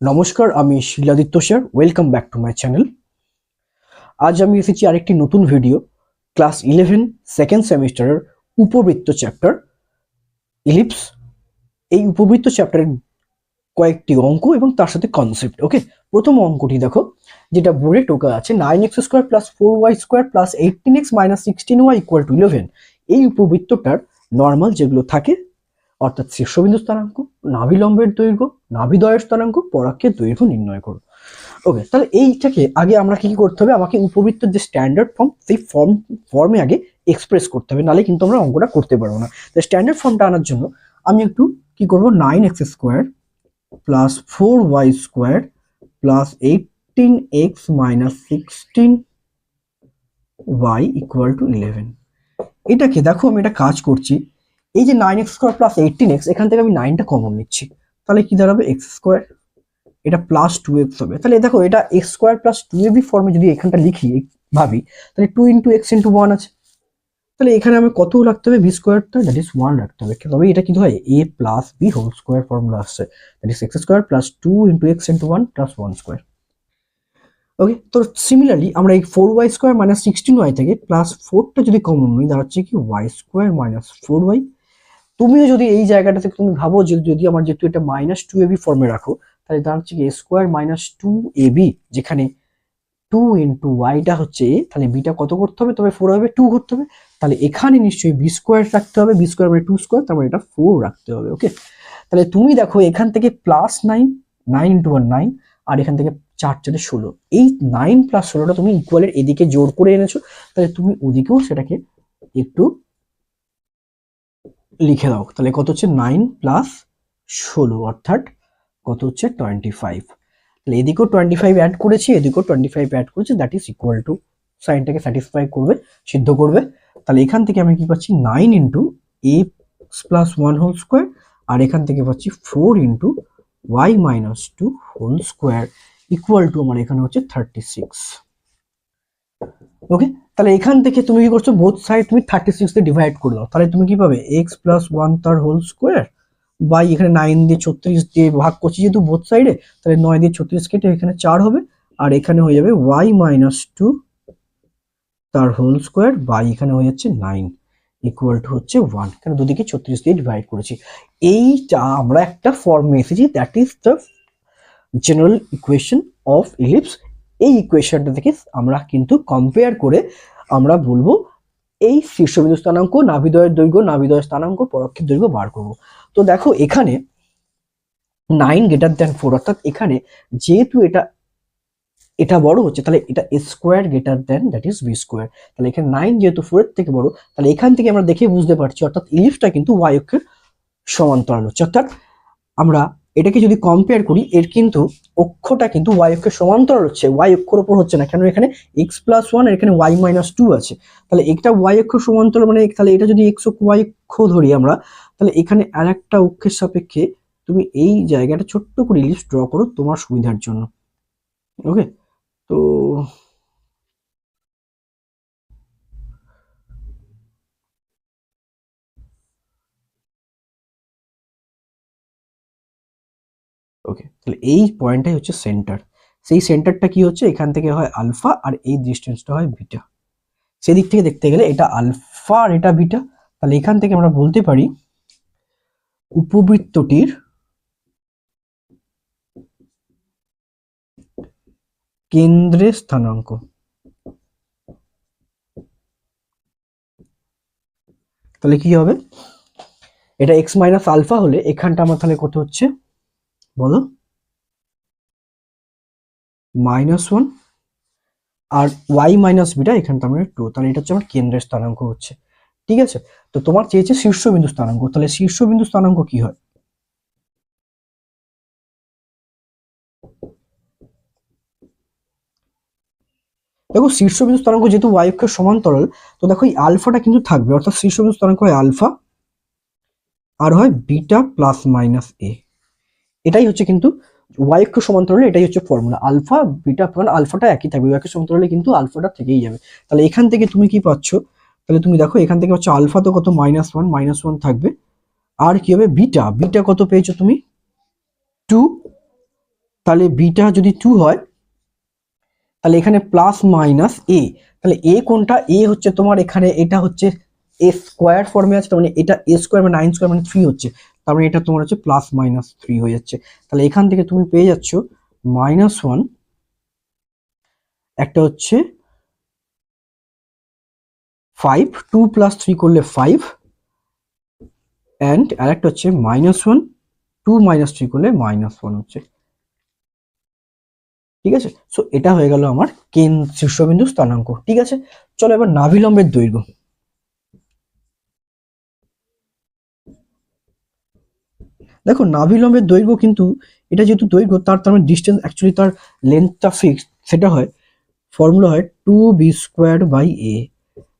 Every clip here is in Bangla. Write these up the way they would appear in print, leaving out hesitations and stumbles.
নমস্কার, আমি Siladitya sir. Welcome back to my channel. আজ আমি এসেছি আরেকটি নতুন ভিডিও। ক্লাস 11 সেকেন্ড সেমিস্টারের উপবৃত্ত চ্যাপ্টার ইলিপস। এই উপবৃত্ত চ্যাপ্টারের কয়েকটি অঙ্ক এবং তার সাথে কনসেপ্ট। ওকে, প্রথম অঙ্কটি দেখো, যেটা বোর্ডে টোকা আছে 9x² + 4y² + 18x - 16y = 11। এই উপবৃত্তটার নর্মাল যেগুলো থাকে, অর্থাৎ শীর্ষবিন্দু স্থানাঙ্ক, নাভিলম্বের দৈর্ঘ্য, নাভিদ্বয়ের স্থানাঙ্ক, পরাক্ষের দৈর্ঘ্য নির্ণয় করো। ওকে, তাহলে এইটাকে আগে আমরা কি করতে হবে, আমাকে উপবৃত্তের যে স্ট্যান্ডার্ড ফর্ম, সেই ফর্মে আগে এক্সপ্রেস করতে হবে, নাহলে কিন্তু আমরা অঙ্কটা করতে পারবো না। তো স্ট্যান্ডার্ড ফর্মটা আনার জন্য আমি একটু কি করব, 9x² + 4y² + 18x - 16y = 11। এটাকে দেখো, আমি এটা কাজ করছি। এই যে 9x² + 18x, এখান থেকে আমি 9টা কমন নিচ্ছি, তাহলে কি দাঁড়াবে x², এটা +2x হবে। তাহলে দেখো, এটা x² + 2ab ফর্মে যদি এখানটা লিখি ভাবি, তাহলে 2 × x × 1 আছে। তাহলে এখানে আমি কত রাখতে হবে, b² দ্যাট ইজ 1 রাখতে হবে। তবে এটা কিন্তু হয় a + b whole square formula আসছে, that is x² + 2 × x × 1 + 1²। Okay, তো সিমিলারলি আমরা এই 4y² - 16y থেকে +4টা যদি কমন নিই, দাঁড়াচ্ছে কি y² - 4y। তুমিও যদি এই জায়গাটা থেকে তুমি ভাবো যে যদি আমার যেহেতু এটা -2ab ফর্মে রাখো, তাহলে দাঁড়াচ্ছে কি a² - 2ab, যেখানে 2 × yটা হচ্ছে a, তাহলে bটা কত করতে হবে, তবে 4 হবে, 2 করতে হবে। তাহলে এখানে নিশ্চয়ই b² রাখতে হবে, b² মানে 2², তার মানে এটা 4 রাখতে হবে। ওকে, তাহলে তুমি দেখো এখান থেকে +9, 9 × 1 9, আর এখান থেকে 4 × 4 16। এই 9 + 16টা তুমি ইকুয়ালের এদিকে জোর করে এনেছো, তাহলে তুমি ওদিকেও সেটাকে একটু লিখে দাও। তাহলে কত হচ্ছে 9 + 16, অর্থাৎ কত হচ্ছে 25। তাহলে এদিকেও 25 অ্যাড করেছি, এদিকেও 25 অ্যাড করেছি, দ্যাট ইজ ইকুয়াল টু, সাইনটাকে স্যাটিসফাই করবে, সিদ্ধ করবে। তাহলে এখান থেকে আমি কি পাচ্ছি, 9 × x + 1 হোল স্কয়ার, আর এখান থেকে পাচ্ছি 4 × y - 2 whole square equal to, আমার এখানে হচ্ছে 36। ওকে, তাহলে এখান থেকে তুমি কি করছো, বোথ সাইড তুমি 36 দিয়ে ডিভাইড করে দাও, তাহলে তুমি কি পাবে, x + 1 তার হোল স্কয়ার বাই এখানে 9 দিয়ে 36 দিয়ে ভাগ করছি যেহেতু বোথ সাইডে, তাহলে 9 দিয়ে 36 কেটে এখানে 4 হবে, আর এখানে হয়ে যাবে y - 2 তার হোল স্কয়ার বাই এখানে হয়ে যাচ্ছে 9 ইকুয়াল টু হচ্ছে 1, কারণ দুদিকে 36 দিয়ে ডিভাইড করেছি। এইটা আমরা একটা ফর্মে এসেছি, that is the general equation of ellipse. এই ইকুয়েশনটা থেকে আমরা কিন্তু কম্পেয়ার করে আমরা বলবো এই শীর্ষবিন্দু স্থানাঙ্ক, নাভিদ্বয়ের দৈর্ঘ্য, নাভিদ্বয়ের স্থানাঙ্ক, পরক্ষের দৈর্ঘ্য বার করব। তো দেখো এখানে 9 > 4, অর্থাৎ এখানে যেহেতু এটা এটা বড় হচ্ছে, তাহলে এটা a² দ্যাট ইজ b²। তাহলে এখানে 9 যেহেতু 4 এর থেকে বড়, তাহলে এখান থেকে আমরা দেখে বুঝতে পারছি, অর্থাৎ ইলিপসটা কিন্তু y অক্ষের সমান্তরাল হচ্ছে। অর্থাৎ আমরা এটাকে যদি কম্পেয়ার করি, এর কিন্তু অক্ষটা কিন্তু y অক্ষের সমান্তরাল হচ্ছে, y অক্ষের উপর হচ্ছে না, কেন এখানে x + 1 আর এখানে y - 2 আছে। তাহলে এটা y অক্ষের সমান্তরাল, মানে তাহলে এটা যদি x অক্ষ y অক্ষ ধরি আমরা, তাহলে এখানে আরেকটা অক্ষের সাপেক্ষে তুমি এই জায়গাটা ছোট্ট করে ইলিপস ড্র করো তোমার সুবিধার জন্য। ওকে, তো ওকে, তাহলে এই পয়েন্টটাই হচ্ছে সেন্টার। সেই সেন্টারটা কি হচ্ছে, এখান থেকে হয় আলফা, আর এই ডিস্টেন্সটা হয় বিটা। সেদিক থেকে দেখতে গেলে এটা আলফা আর এটা বিটা। তাহলে এখান থেকে আমরা বলতে পারি উপবৃত্তটির কেন্দ্রের স্থানাঙ্ক, তাহলে কি হবে, এটা x - আলফা হলে এখানটা আমার তাহলে কত হচ্ছে বলো, -1, আর y - বিটা এখানটা আমরা 2, তাহলে এটা হচ্ছে আমার কেন্দ্রের স্থানাঙ্ক হচ্ছে। ঠিক আছে, তো তোমার চেয়েছে শীর্ষবিন্দু স্থানাঙ্ক, তাহলে শীর্ষবিন্দু স্থানাঙ্ক কি হয়, দেখো শীর্ষবিন্দু স্থানাঙ্ক যেহেতু y অক্ষের সমান্তরাল, তো দেখো এই আলফাটা কিন্তু থাকবে, অর্থাৎ শীর্ষবিন্দু স্থানাঙ্ক হয় আলফা আর হয় বিটা ± a। এটাই হচ্ছে কিন্তু y অক্ষ সমান্তরালে, এটাই হচ্ছে ফর্মুলা, আলফা বিটা, কারণ আলফাটা একই থাকবে, y অক্ষের সমান্তরালে কিন্তু আলফাটা থেকেই যাবে। তাহলে এখান থেকে তুমি কি পাচ্ছ, তাহলে তুমি দেখো এখান থেকে হচ্ছে আলফা তো কত -1 থাকবে, আর কি হবে বিটা, বিটা কত পেয়েছো তুমি 2, তাহলে বিটা যদি 2 হয় তাহলে এখানে প্লাস মাইনাস এ, তাহলে এ কোনটা? এ হচ্ছে তোমার এখানে, এটা হচ্ছে এ স্কোয়ার ফর্মে আছে, তার মানে এটা এ স্কোয়ার মানে 9 স্কোয়ার মানে 3 হচ্ছে, তার মানে এটা তোমার হচ্ছে প্লাস মাইনাস 3 হয়ে যাচ্ছে। তাহলে এখান থেকে তুমি পেয়ে যাচ্ছ -1, একটা হচ্ছে 5, 2 + 3 করলে 5, অ্যান্ড আরেকটা হচ্ছে -1, 2 - 3 করলে -1 হচ্ছে। ঠিক আছে, সো এটা হয়ে গেল আমার শীর্ষবিন্দু স্থানাঙ্ক। ঠিক আছে, চলো এবার নাভিলম্বের দৈর্ঘ্য। দেখো নাভিলম্বের দৈর্ঘ্য কিন্তু, এটা যেহেতু দৈর্ঘ্য তার মানে ডিস্টেন্স অ্যাকচুয়ালি তার লেন্থটা ফিক্সড, সেটা হয় ফর্মুলা হয় 2b²/a।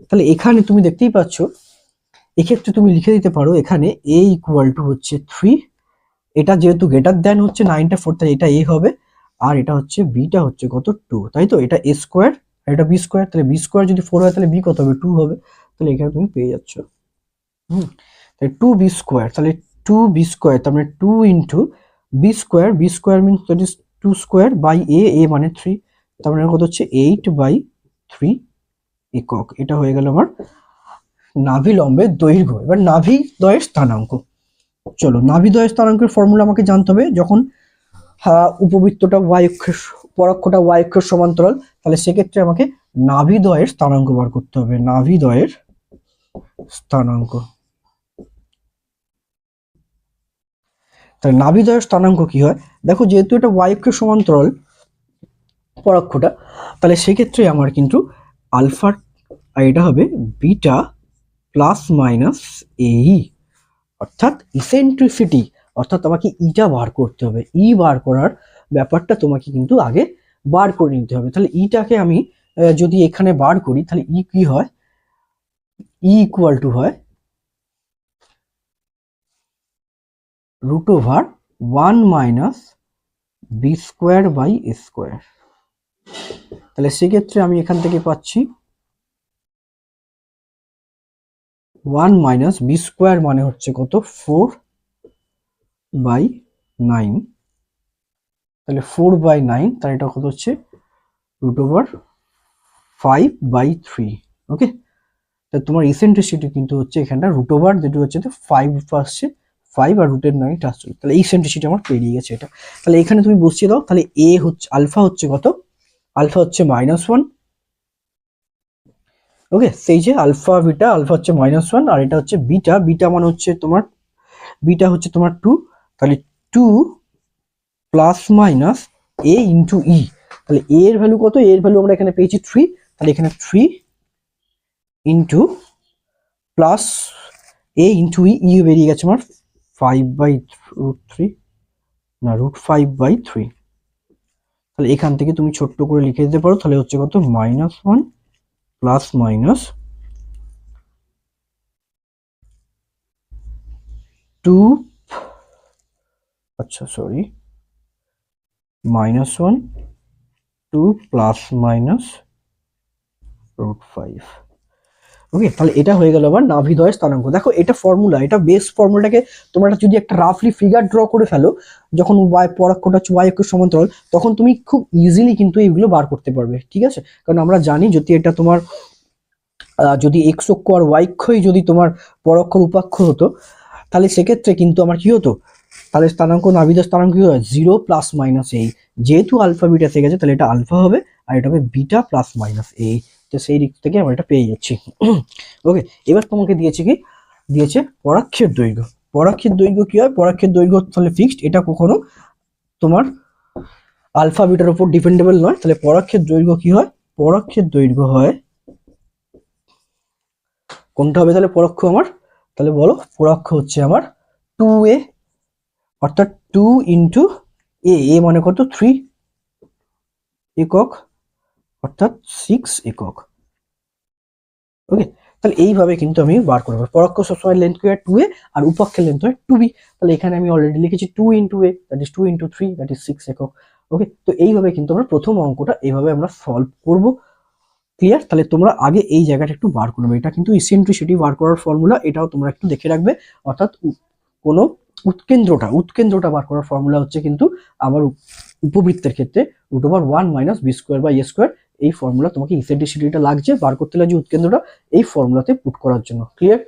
তাহলে এখানে তুমি দেখতেই পাচ্ছ, এক্ষেত্রে তুমি লিখে দিতে পারো এখানে a = হচ্ছে 3, এটা যেহেতু গ্রেটার দ্যান হচ্ছে 9টা 4, তাহলে এটা a হবে, আর এটা হচ্ছে বিটা হচ্ছে কত 2, তাই তো? এটা a স্কোয়ার আর এটা b স্কোয়ার, তাহলে b স্কোয়ার যদি 4 হয় তাহলে b কত হবে? 2 হবে। তাহলে এখানে তুমি পেয়ে যাচ্ছ তাহলে 2b², তাহলে 2b², তার মানে 2 into b² means that is 2² / a মানে 3, তার মানে কত হচ্ছে 8/3 একক। এটা হয়ে গেল আমার নাভিলম্বের দৈর্ঘ্য। এবার নাভিদ্বয়ের স্থানাঙ্ক। চলো নাভিদ্বয়ের স্থানাঙ্কের ফর্মুলা আমাকে জানতে হবে। যখন উপবৃত্তটা y অক্ষের, পরক্ষটা y অক্ষের সমান্তরাল, তাহলে সেক্ষেত্রে আমাকে নাভিদ্বয়ের স্থানাঙ্ক বার করতে হবে। নাভিদ্বয়ের স্থানাঙ্ক, তাহলে নাভিদ্বয়ের স্থানাঙ্ক কি হয়? দেখো যেহেতু এটা y অক্ষের সমান্তরাল পরক্ষটা, তাহলে সেক্ষেত্রে আমার কিন্তু আলফা, আর এটা হবে বিটা ± AE, অর্থাৎ ইসেন্ট্রিসিটি, অর্থাৎ আমাকে ইটা বার করতে হবে। ই বার করার ব্যাপারটা তোমাকে কিন্তু আগে বার করে নিতে হবে। তাহলে ইটাকে আমি যদি এখানে বার করি, তাহলে ই কি হয়? ই ইকুয়াল টু হয় √1 - b²/a²। তাহলে সেক্ষেত্রে আমি এখান থেকে পাচ্ছি 1 - b² মানে হচ্ছে কত? 4/9, তাহলে 4/9, তাহলে এটা কত হচ্ছে? √5/3। ওকে, তাহলে তোমার ইসেন্ট্রিসিটি কিন্তু হচ্ছে এখানটা √ যেটা হচ্ছে 5 আসছে, 5 আর √9 আসছে, তাহলে ইসেন্ট্রিসিটি আমার পেরিয়ে গেছে এটা। তাহলে এখানে তুমি বসিয়ে দাও, তাহলে এ হচ্ছে আলফা হচ্ছে কত? আলফা হচ্ছে -1। ওকে, সেই যে আলফা বিটা, আলফা হচ্ছে -1 আর এটা হচ্ছে বিটা, বিটা মানে হচ্ছে তোমার, বিটা হচ্ছে তোমার 2, তাহলে 2 ± a ইন্টু ই। তাহলে a এর ভ্যালু কত? a এর ভ্যালু আমরা এখানে পেয়েছি 3, তাহলে এখানে 3 ইন্টু প্লাস a ইন্টু ই বেরিয়ে গেছে আমার 5/√3, না √5/3। তাহলে এখান থেকে তুমি ছোট্ট করে লিখে দিতে পারো, তাহলে হচ্ছে কত? -1 প্লাস মাইনাস 2, আচ্ছা সরি, -1 2 প্লাস মাইনাস √5। ওকে, তাহলে এটা হয়ে গেল আবার নাভিদ্বয়ের স্থানাঙ্ক। দেখো এটা ফর্মুলা, এটা বেস ফর্মুলাটাকে তোমরা যদি একটা রাফলি ফিগার ড্র করে ফেলো, যখন পরক্ষটা হচ্ছে y অক্ষের সমান্তরাল, তখন তুমি খুব ইজিলি কিন্তু এগুলো বার করতে পারবে। ঠিক আছে, কারণ আমরা জানি যদি এটা তোমার যদি x অক্ষ আর y অক্ষই যদি তোমার পরক্ষর উপাক্ষ হতো, তাহলে সেক্ষেত্রে কিন্তু আমার কি হতো? তাহলে স্থানাঙ্ক, নাভিদ্বয় স্থানাঙ্ক কি হয়? 0 ± a। যেহেতু আলফা বিটা থেকে গেছে, তাহলে এটা আলফা হবে আর এটা হবে বিটা ± a। তো সেই দিক থেকে আমরা এটা পেয়ে যাচ্ছি। ওকে, এবার তোমাকে দিয়েছে কি? দিয়েছে পরাক্ষের দৈর্ঘ্য। পরাক্ষের দৈর্ঘ্য কি হয়? পরাক্ষের দৈর্ঘ্য তাহলে ফিক্সড, এটা কখনো তোমার আলফা বিটার উপর ডিপেন্ডেবল নয়। তাহলে পরাক্ষের দৈর্ঘ্য কি হয়? পরাক্ষের দৈর্ঘ্য হয় কোনটা হবে তাহলে পরোক্ষ আমার? তাহলে বলো, পরোক্ষ হচ্ছে আমার 2a, অর্থাৎ 2 ইন্টু a, a মানে কত? 3 একক, অর্থাৎ 6 একক। ওকে, তাহলে এইভাবে কিন্তু আমি বার করবো। পরোক্ষ সবসময় লেন্থ কি হয়? 2a, আর উপক্ষের লেন্থ হয় 2b। তাহলে এখানে আমি অলরেডি লিখেছি 2 into a, that is 2 into 3, that is 6 একক। ওকে, তো এইভাবে কিন্তু আমরা প্রথম অঙ্কটা এইভাবে আমরা সলভ করব। ক্লিয়ার? তাহলে তোমরা আগে এই জায়গাটা একটু বার করবে। এটা কিন্তু ইসেন্ট্রিসিটি বার করার ফর্মুলা, এটাও তোমরা একটু দেখে রাখবে। অর্থাৎ কোনো উৎকেন্দ্রটা বার করার ফর্মুলা হচ্ছে কিন্তু আমার উপবৃত্তের ক্ষেত্রে √1 minus B square by A square, এই ফর্মুলা তোমাকে ইসেন্ট্রিসিটিটা লাগছে বার করতে লাগছে উৎকেন্দ্রটা এই ফর্মুলাতে পুট করার জন্য। ক্লিয়ার?